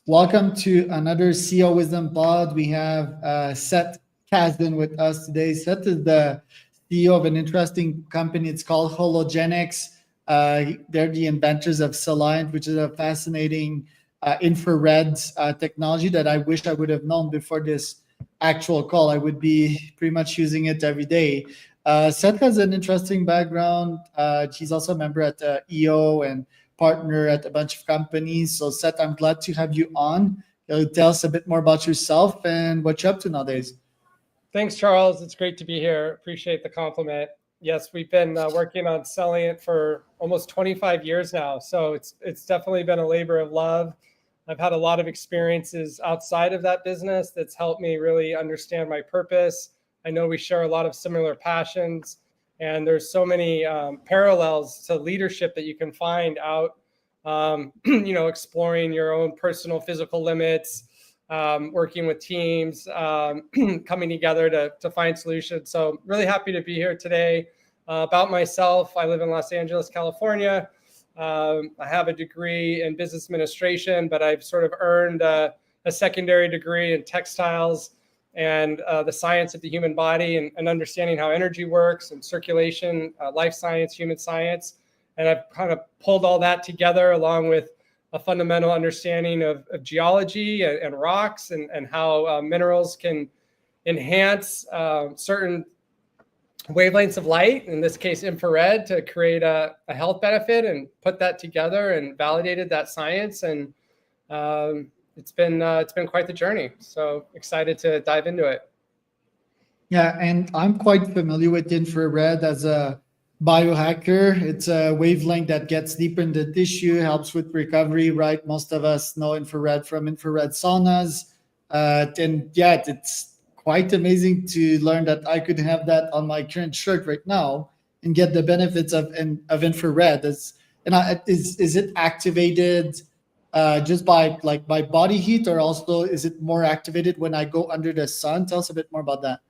Welcome to another CEO Wisdom Pod. We have Seth Casden with us today. Seth is the CEO of an interesting company. It's called Hologenix. They're the inventors of Celliant, which is a fascinating infrared technology that I wish I would have known before this actual call. I would be pretty much using it every day. Seth has an interesting background. He's also a member at EO and partner at a bunch of companies. So Seth, I'm glad to have you on. Tell us a bit more about yourself and what you're up to nowadays. Thanks, Charles. It's great to be here. Appreciate the compliment. Yes, we've been working on Celliant for almost 25 years now. So it's definitely been a labor of love. I've had a lot of experiences outside of that business that's helped me really understand my purpose. I know we share a lot of similar passions. And there's so many parallels to leadership that you can find out, exploring your own personal physical limits, working with teams, coming together to find solutions. So really happy to be here today. About myself, I live in Los Angeles, California. I have a degree in business administration, but I've sort of earned a secondary degree in textiles and the science of the human body and understanding how energy works and circulation, life science, human science. And I've kind of pulled all that together along with a fundamental understanding of geology and rocks and how minerals can enhance certain wavelengths of light, in this case infrared, to create a health benefit, and put that together and validated that science. And it's been quite the journey. So excited to dive into it. Yeah, and I'm quite familiar with infrared as a biohacker. It's a wavelength that gets deeper in the tissue, helps with recovery, right? Most of us know infrared from infrared saunas. And yeah, it's quite amazing to learn that I could have that on my current shirt right now and get the benefits of infrared. Is it activated just by body heat, or also is it more activated when I go under the sun? Tell us a bit more about that.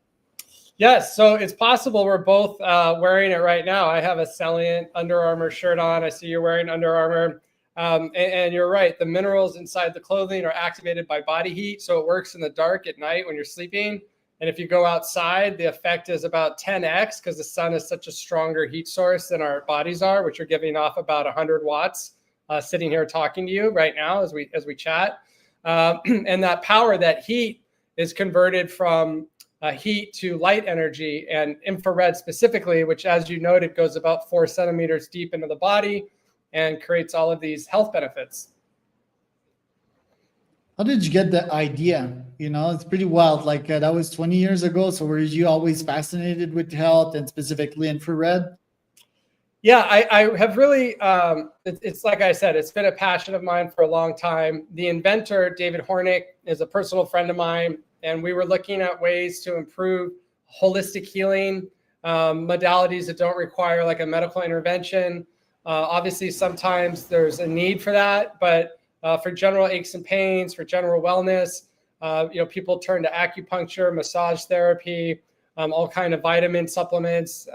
Yes, so it's possible. We're both wearing it right now. I have a Celliant Under Armour shirt on. I see you're wearing Under Armour. And you're right. The minerals inside the clothing are activated by body heat. So it works in the dark at night when you're sleeping. And if you go outside, the effect is about 10x, because the sun is such a stronger heat source than our bodies are, which are giving off about 100 watts. Sitting here talking to you right now as we chat, and that power, that heat, is converted from heat to light energy, and infrared specifically, which, as you noted, goes about 4 centimeters deep into the body and creates all of these health benefits. How did you get the idea? It's pretty wild. That was 20 years ago. So were you always fascinated with health and specifically infrared? Yeah, I have really, it's like I said, it's been a passion of mine for a long time. The inventor, David Hornick, is a personal friend of mine, and we were looking at ways to improve holistic healing, modalities that don't require like a medical intervention. Obviously, sometimes there's a need for that, but for general aches and pains, for general wellness, people turn to acupuncture, massage therapy, all kind of vitamin supplements.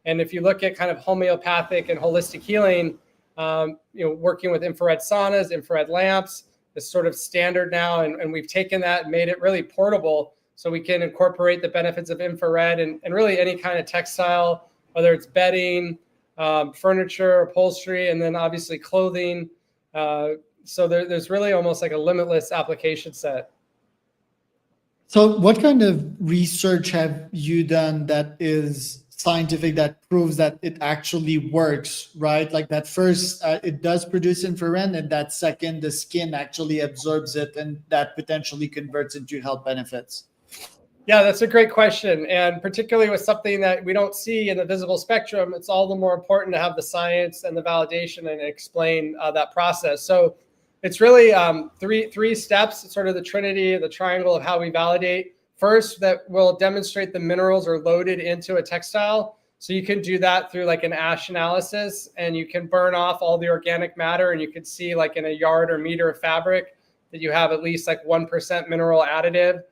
And if you look at kind of homeopathic and holistic healing, working with infrared saunas, infrared lamps is sort of standard now. And we've taken that and made it really portable, so we can incorporate the benefits of infrared and really any kind of textile, whether it's bedding, furniture, upholstery, and then obviously clothing. So there's really almost like a limitless application set. So what kind of research have you done that is scientific, that proves that it actually works, right? Like that first, it does produce infrared, and that second, the skin actually absorbs it, and that potentially converts into health benefits. Yeah, that's a great question. And particularly with something that we don't see in the visible spectrum, it's all the more important to have the science and the validation and explain that process. So it's really three steps. It's sort of the trinity, the triangle of how we validate. First, that will demonstrate the minerals are loaded into a textile. So you can do that through like an ash analysis, and you can burn off all the organic matter, and you can see like in a yard or meter of fabric that you have at least like 1% mineral additive.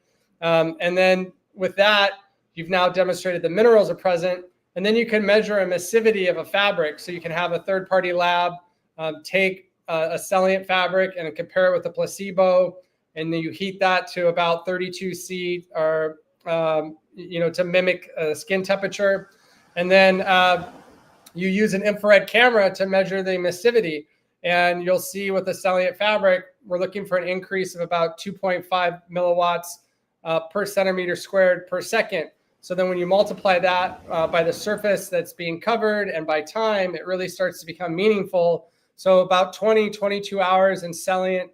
And then with that, you've now demonstrated the minerals are present, and then you can measure emissivity of a fabric. So you can have a third-party lab take a Celliant fabric and compare it with a placebo, and then you heat that to about 32 C or to mimic skin temperature, and then you use an infrared camera to measure the emissivity. And you'll see with the Celliant fabric, we're looking for an increase of about 2.5 milliwatts per centimeter squared per second. So then when you multiply that by the surface that's being covered and by time, it really starts to become meaningful. So about 22 hours in Celliant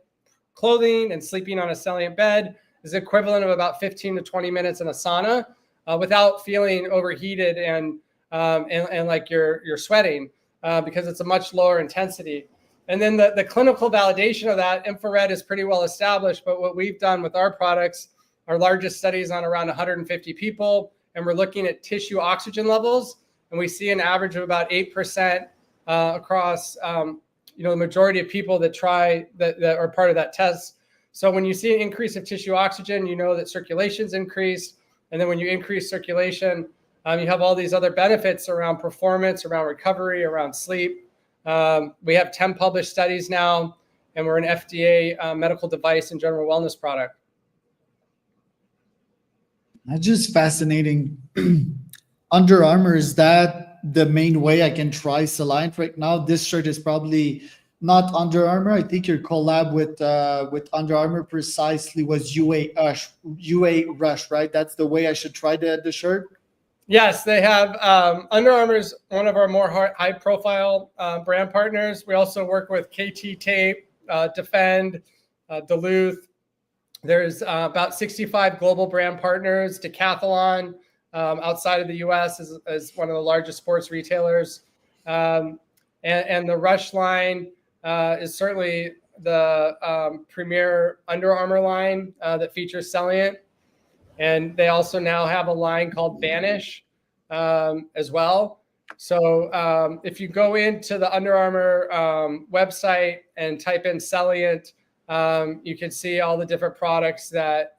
clothing and sleeping on a Celliant bed is equivalent of about 15 to 20 minutes in a sauna without feeling overheated and like you're sweating because it's a much lower intensity. And then the clinical validation of that, infrared is pretty well established, but what we've done with our products, our largest studies on around 150 people, and we're looking at tissue oxygen levels, and we see an average of about 8% across the majority of people that are part of that test. So when you see an increase of tissue oxygen, you know that circulation's increased, and then when you increase circulation, you have all these other benefits around performance, around recovery, around sleep. We have 10 published studies now, and we're an FDA medical device and general wellness product. That's just fascinating. Under Armour, is that the main way I can try Celliant right now? This shirt is probably not Under Armour. I think your collab with Under Armour precisely was UA Rush, right? That's the way I should try the shirt. Yes, they have. Under Armour is one of our more high-profile brand partners. We also work with KT Tape, Defend, Duluth. There's about 65 global brand partners. Decathlon, outside of the U.S., is one of the largest sports retailers. And the Rush line is certainly the premier Under Armour line that features Celliant. And they also now have a line called Vanish as well. So if you go into the Under Armour website and type in Celliant, you can see all the different products that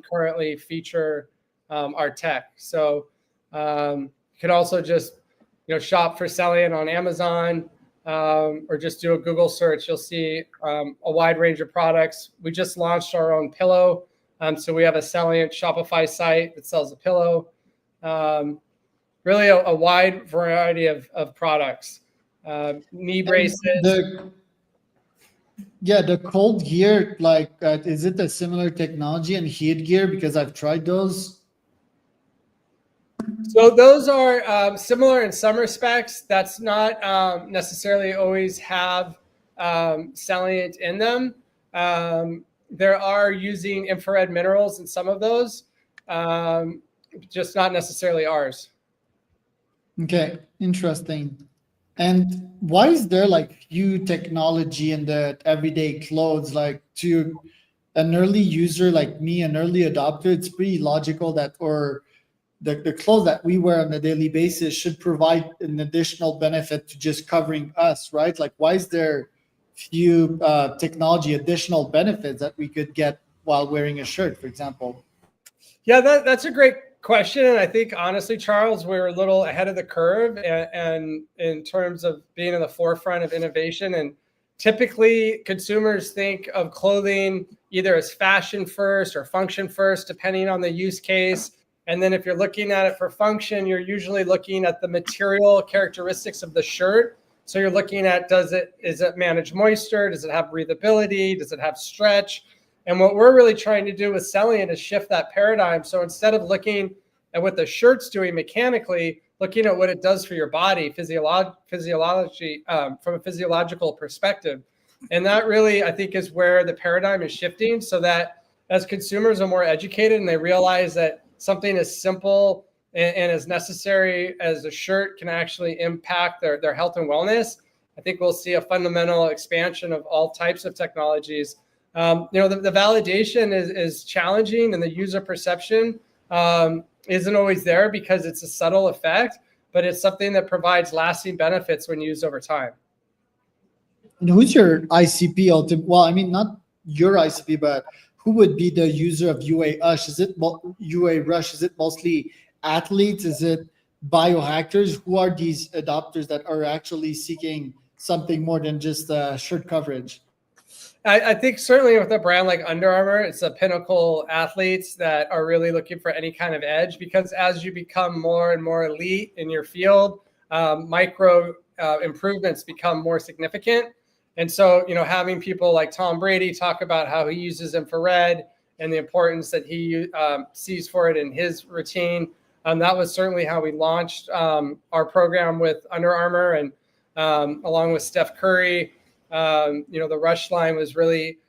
currently feature our tech. So you can also just shop for Celliant on Amazon or just do a Google search. You'll see a wide range of products. We just launched our own pillow. So we have a Celliant Shopify site that sells a pillow. Really a wide variety of products. Knee braces. The cold gear, is it a similar technology and heat gear? Because I've tried those. So those are similar in some respects. That's not necessarily always have Celliant in them. There are using infrared minerals in some of those, just not necessarily ours. Okay, interesting. And why is there new technology in the everyday clothes? To an early user like me, an early adopter, it's pretty logical that, or the clothes that we wear on a daily basis should provide an additional benefit to just covering us, right? Why is there few technology additional benefits that we could get while wearing a shirt, for example? Yeah, that's a great question. And I think honestly, Charles, we're a little ahead of the curve and in terms of being in the forefront of innovation. And typically consumers think of clothing either as fashion first or function first, depending on the use case. And then if you're looking at it for function, you're usually looking at the material characteristics of the shirt. So you're looking at, is it manage moisture? Does it have breathability? Does it have stretch? And what we're really trying to do with Celliant is shift that paradigm. So instead of looking at what the shirt's doing mechanically, looking at what it does for your body, physiology, from a physiological perspective. And that really, I think, is where the paradigm is shifting, so that as consumers are more educated and they realize that something as simple and as necessary as a shirt can actually impact their health and wellness, I think we'll see a fundamental expansion of all types of technologies. The validation is challenging, and the user perception isn't always there because it's a subtle effect, but it's something that provides lasting benefits when used over time. And who's your ICP ultimately? Well, I mean, not your ICP, but who would be the user of UA Rush? Is it mostly athletes? Is it biohackers? Who are these adopters that are actually seeking something more than just shirt coverage? I think certainly with a brand like Under Armour, it's the pinnacle athletes that are really looking for any kind of edge, because as you become more and more elite in your field, micro improvements become more significant. And so, having people like Tom Brady talk about how he uses infrared and the importance that he sees for it in his routine, that was certainly how we launched our program with Under Armour, and along with Steph Curry. The Rush line was really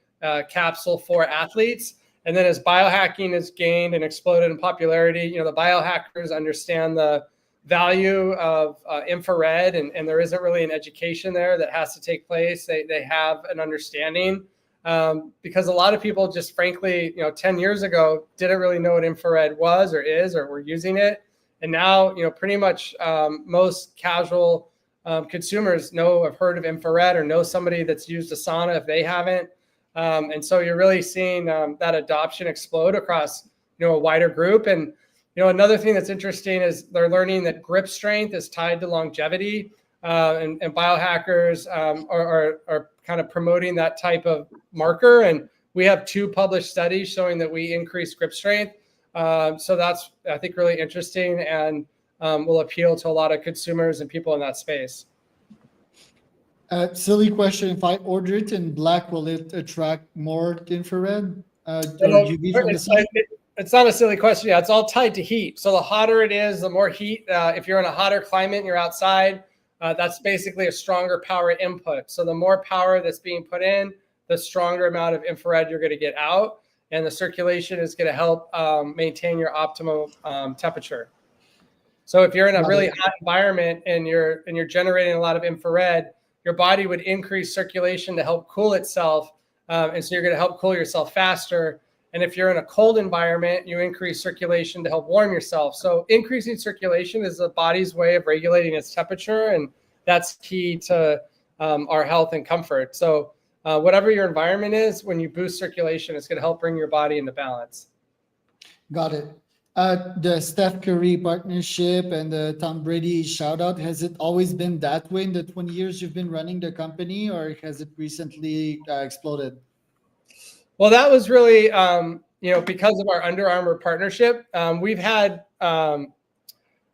capsule for athletes. And then as biohacking has gained and exploded in popularity, the biohackers understand the value of infrared, and there isn't really an education there that has to take place. They have an understanding because a lot of people just frankly, 10 years ago didn't really know what infrared was or is, or were using it. And now, pretty much most casual consumers have heard of infrared or know somebody that's used a sauna if they haven't. And so you're really seeing that adoption explode across, a wider group. And, another thing that's interesting is they're learning that grip strength is tied to longevity, and biohackers are kind of promoting that type of marker. And we have 2 published studies showing that we increase grip strength. So that's, I think, really interesting, and will appeal to a lot of consumers and people in that space. Silly question. If I order it in black, will it attract more infrared or UV from the sun? It's not a silly question. Yeah, it's all tied to heat. So the hotter it is, the more heat. If you're in a hotter climate and you're outside, that's basically a stronger power input. So the more power that's being put in, the stronger amount of infrared you're going to get out. And the circulation is going to help maintain your optimal temperature. So if you're in a really hot environment and you're generating a lot of infrared, your body would increase circulation to help cool itself. And so you're going to help cool yourself faster. And if you're in a cold environment, you increase circulation to help warm yourself. So increasing circulation is the body's way of regulating its temperature. And that's key to our health and comfort. So whatever your environment is, when you boost circulation, it's going to help bring your body into balance. Got it. The Steph Curry partnership and the Tom Brady shout out, has it always been that way in the 20 years you've been running the company, or has it recently exploded? Well, that was really, because of our Under Armour partnership. We've had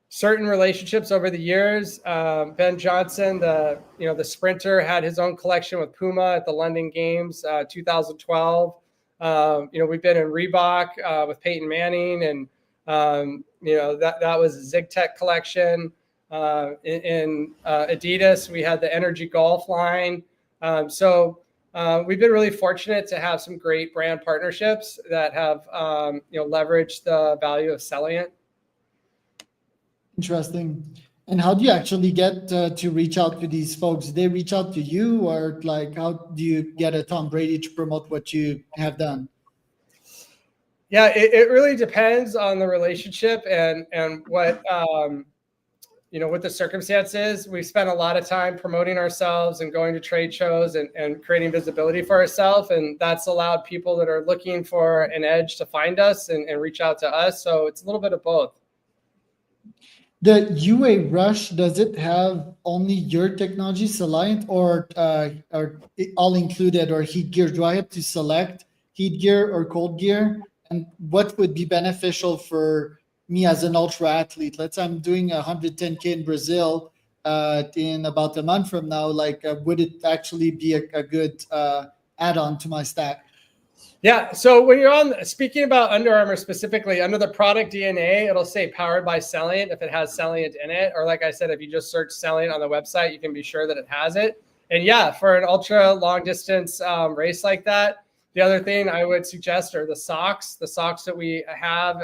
certain relationships over the years. Ben Johnson, the sprinter, had his own collection with Puma at the London Games, 2012. We've been in Reebok with Peyton Manning, and that was a ZigTech collection. In Adidas, we had the Energy Golf line. We've been really fortunate to have some great brand partnerships that have leveraged the value of Celliant. Interesting. And how do you actually get to reach out to these folks? Do they reach out to you, or how do you get a Tom Brady to promote what you have done? Yeah, it really depends on the relationship and what what the circumstance is. We've spent a lot of time promoting ourselves and going to trade shows and creating visibility for ourselves, and that's allowed people that are looking for an edge to find us and reach out to us. So it's a little bit of both. The UA Rush, does it have only your technology, Celliant, or all included, or heat gear? Do I have to select heat gear or cold gear? And what would be beneficial for me as an ultra athlete? Let's say I'm doing 110K in Brazil in about a month from now. Would it actually be a good add-on to my stack? Yeah. So when you're speaking about Under Armour specifically, under the product DNA, it'll say powered by Celliant if it has Celliant in it. Or like I said, if you just search Celliant on the website, you can be sure that it has it. And yeah, for an ultra long distance race like that, the other thing I would suggest are the socks. The socks that we have,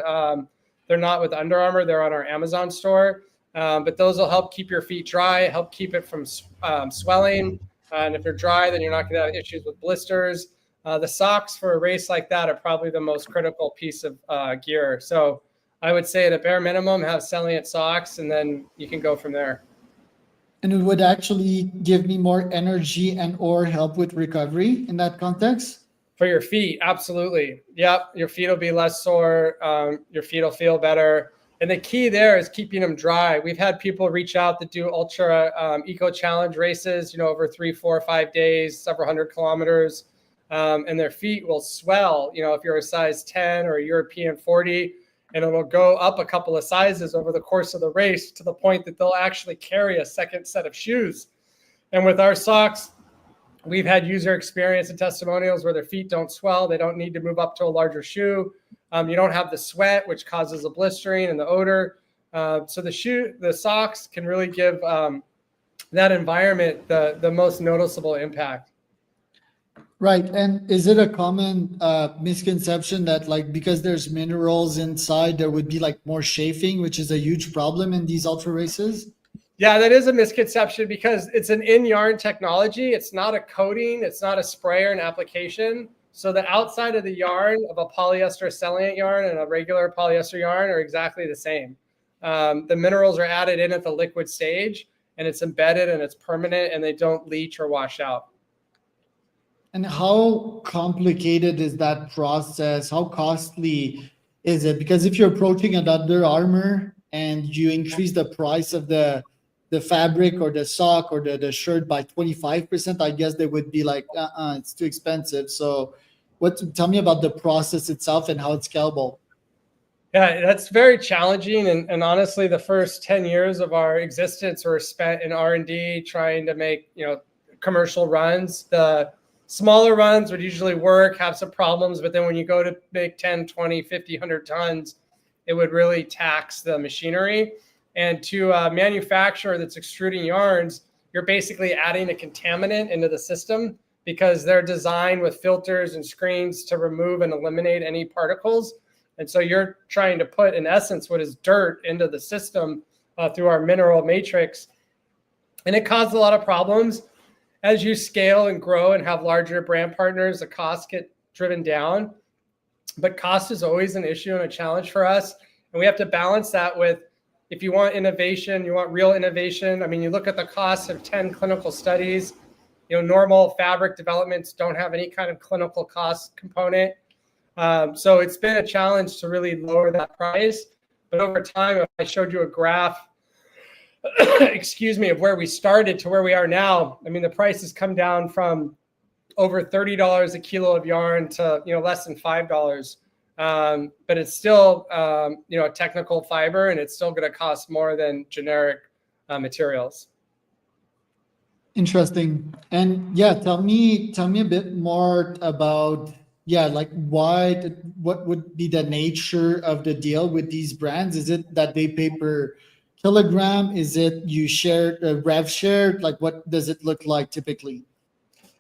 they're not with Under Armour. They're on our Amazon store. But those will help keep your feet dry, help keep it from swelling. And if you're dry, then you're not going to have issues with blisters. The socks for a race like that are probably the most critical piece of gear. So I would say at a bare minimum, have Celliant socks, and then you can go from there. And it would actually give me more energy and or help with recovery in that context? For your feet, absolutely. Yep, your feet will be less sore. Your feet will feel better. And the key there is keeping them dry. We've had people reach out that do ultra eco challenge races, over 3, 4, 5 days, several hundred kilometers, and their feet will swell, if you're a size 10 or a European 40, and it'll go up a couple of sizes over the course of the race to the point that they'll actually carry a second set of shoes. And with our socks, we've had user experience and testimonials where their feet don't swell. They don't need to move up to a larger shoe. You don't have the sweat, which causes the blistering and the odor. So the socks can really give that environment the most noticeable impact. Right. And is it a common misconception that because there's minerals inside, there would be more chafing, which is a huge problem in these ultra races? Yeah, that is a misconception because it's an in-yarn technology. It's not a coating. It's not a spray or an application. So the outside of the yarn of a polyester Celliant yarn and a regular polyester yarn are exactly the same. The minerals are added in at the liquid stage, and it's embedded and it's permanent, and they don't leach or wash out. And how complicated is that process? How costly is it? Because if you're approaching an Under Armour and you increase the price of the fabric or the sock or the shirt by 25%, I guess they would be like, it's too expensive. So tell me about the process itself and how it's scalable. Yeah, that's very challenging. And honestly, the first 10 years of our existence were spent in R&D trying to make, commercial runs. The smaller runs would usually work, have some problems, but then when you go to make 10, 20, 50, 100 tons, it would really tax the machinery. And to a manufacturer that's extruding yarns, you're basically adding a contaminant into the system because they're designed with filters and screens to remove and eliminate any particles. And so you're trying to put, in essence, what is dirt into the system through our mineral matrix. And it caused a lot of problems. As you scale and grow and have larger brand partners, the costs get driven down. But cost is always an issue and a challenge for us. And we have to balance that with, if you want innovation, you want real innovation. I mean, you look at the cost of 10 clinical studies. Normal fabric developments don't have any kind of clinical cost component. So it's been a challenge to really lower that price. But over time, if I showed you a graph, of where we started to where we are now, I mean, the price has come down from over $30 a kilo of yarn to, less than $5. But it's still, a technical fiber, and it's still going to cost more than generic materials. Interesting. And yeah, tell me a bit more about, what would be the nature of the deal with these brands? Is it that they pay per kilogram? Is it you share a rev share? What does it look like typically?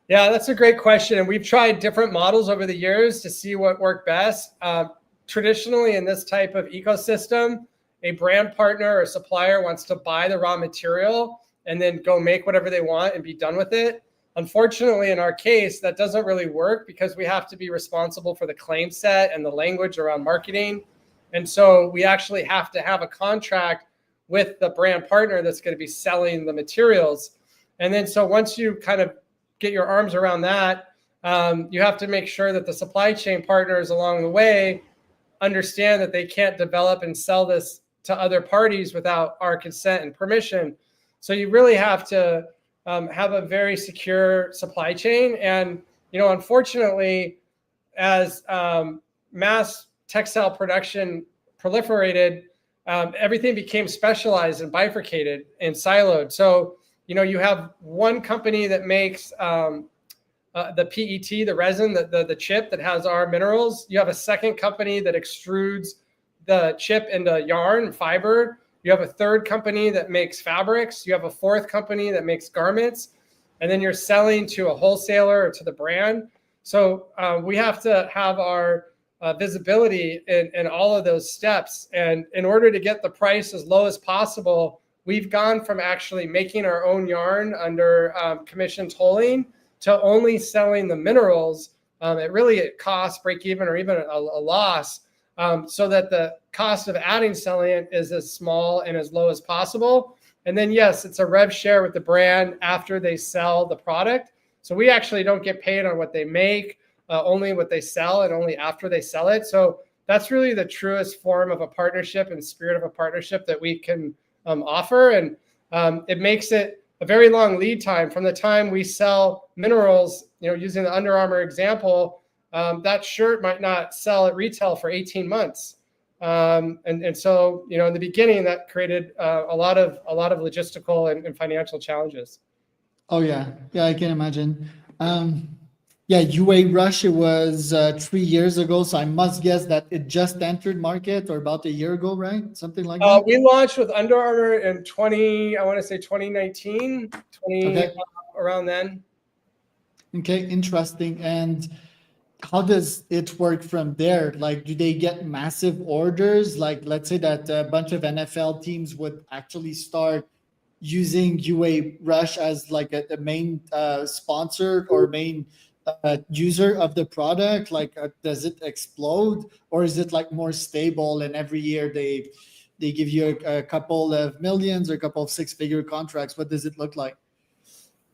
Yeah, that's a great question. And we've tried different models over the years to see what worked best. Traditionally, in this type of ecosystem, a brand partner or supplier wants to buy the raw material and then go make whatever they want and be done with it. Unfortunately, in our case, that doesn't really work because we have to be responsible for the claim set and the language around marketing. And so we actually have to have a contract with the brand partner that's going to be selling the materials. And then so once you kind of get your arms around that, you have to make sure that the supply chain partners along the way understand that they can't develop and sell this to other parties without our consent and permission. So you really have to have a very secure supply chain. And, unfortunately, as mass textile production proliferated, everything became specialized and bifurcated and siloed. So, you have one company that makes the PET, the resin, the chip that has our minerals. You have a second company that extrudes the chip into yarn and fiber. You have a third company that makes fabrics. You have a fourth company that makes garments. And then you're selling to a wholesaler or to the brand. So we have to have our visibility in all of those steps. And in order to get the price as low as possible, we've gone from actually making our own yarn under commission tolling to only selling the minerals. It costs break even or even a loss, so that the cost of adding Celliant is as small and as low as possible. And then, yes, it's a rev share with the brand after they sell the product. So we actually don't get paid on what they make, only what they sell and only after they sell it. So that's really the truest form of a partnership and spirit of a partnership that we can offer. And it makes it a very long lead time from the time we sell minerals, using the Under Armour example. That shirt might not sell at retail for 18 months. And so, in the beginning, that created a lot of logistical and financial challenges. Oh yeah, I can imagine. Yeah, UA Rush, it was 3 years ago, so I must guess that it just entered market, or about a year ago, right? Something like that. We launched with Under Armour in 2019, Okay. around then. Okay, interesting. And how does it work from there? Like, do they get massive orders? Like, let's say that a bunch of NFL teams would actually start using UA Rush as like a main sponsor or main user of the product. Like, does it explode, or is it like more stable? And every year they give you a couple of millions or a couple of six-figure contracts. What does it look like?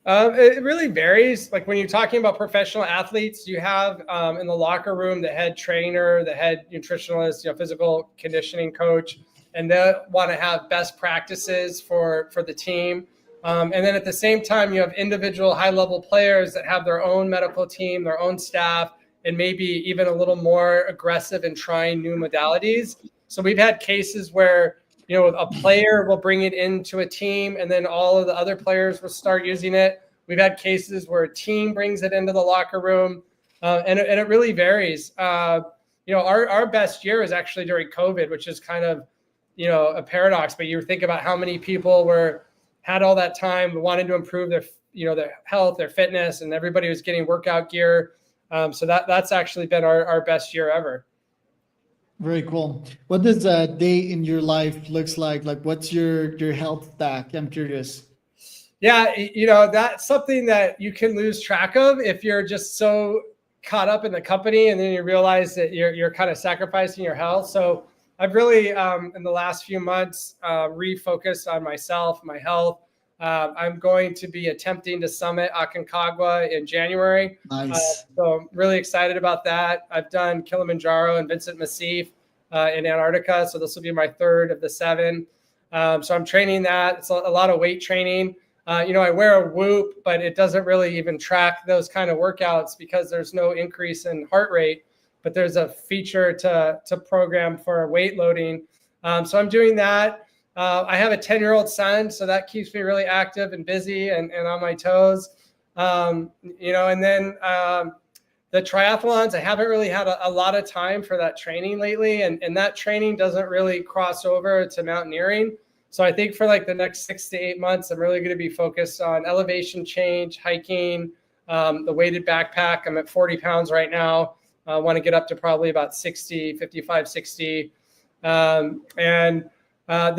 It really varies. Like when you're talking about professional athletes, you have in the locker room the head trainer, the head nutritionalist, physical conditioning coach, and they want to have best practices for the team. And then at the same time, you have individual high-level players that have their own medical team, their own staff, and maybe even a little more aggressive in trying new modalities. So we've had cases where a player will bring it into a team and then all of the other players will start using it. We've had cases where a team brings it into the locker room, and it really varies. Our best year is actually during COVID, which is kind of, a paradox, but you think about how many people had all that time, wanted to improve their health, their fitness, and everybody was getting workout gear. So that's actually been our best year ever. Very cool. What does a day in your life looks like? Like, what's your health stack? I'm curious. Yeah, that's something that you can lose track of if you're just so caught up in the company, and then you realize that you're kind of sacrificing your health. So I've really, in the last few months, refocused on myself, my health. I'm going to be attempting to summit Aconcagua in January. Nice. So I'm really excited about that. I've done Kilimanjaro and Vincent Massif in Antarctica. So this will be my third of the 7. So I'm training that. It's a lot of weight training. I wear a Whoop, but it doesn't really even track those kind of workouts because there's no increase in heart rate, but there's a feature to program for weight loading. So I'm doing that. I have a 10-year-old son, so that keeps me really active and busy and on my toes. And then the triathlons, I haven't really had a lot of time for that training lately. And that training doesn't really cross over to mountaineering. So I think for like the next 6 to 8 months, I'm really going to be focused on elevation change, hiking, the weighted backpack. I'm at 40 pounds right now. I want to get up to probably about 55, 60. The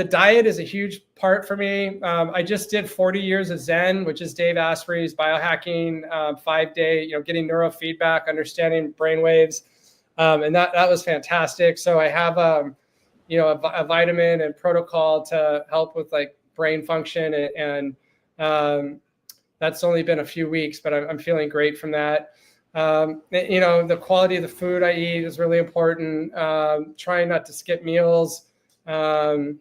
diet is a huge part for me. I just did 40 years of Zen, which is Dave Asprey's biohacking 5-day, getting neurofeedback, understanding brainwaves. And that was fantastic. So I have, a vitamin and protocol to help with like brain function. And that's only been a few weeks, but I'm feeling great from that. The quality of the food I eat is really important. Trying not to skip meals. Trying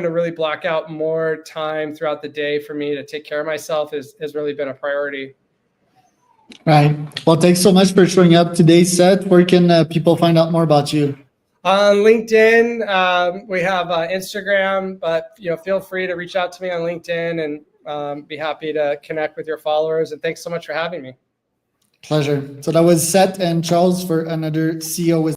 to really block out more time throughout the day for me to take care of myself has really been a priority. Right. Well, thanks so much for showing up today, Seth. Where can people find out more about you? On LinkedIn, we have Instagram, but feel free to reach out to me on LinkedIn and be happy to connect with your followers. And thanks so much for having me. Pleasure. So that was Seth and Charles for another CEO with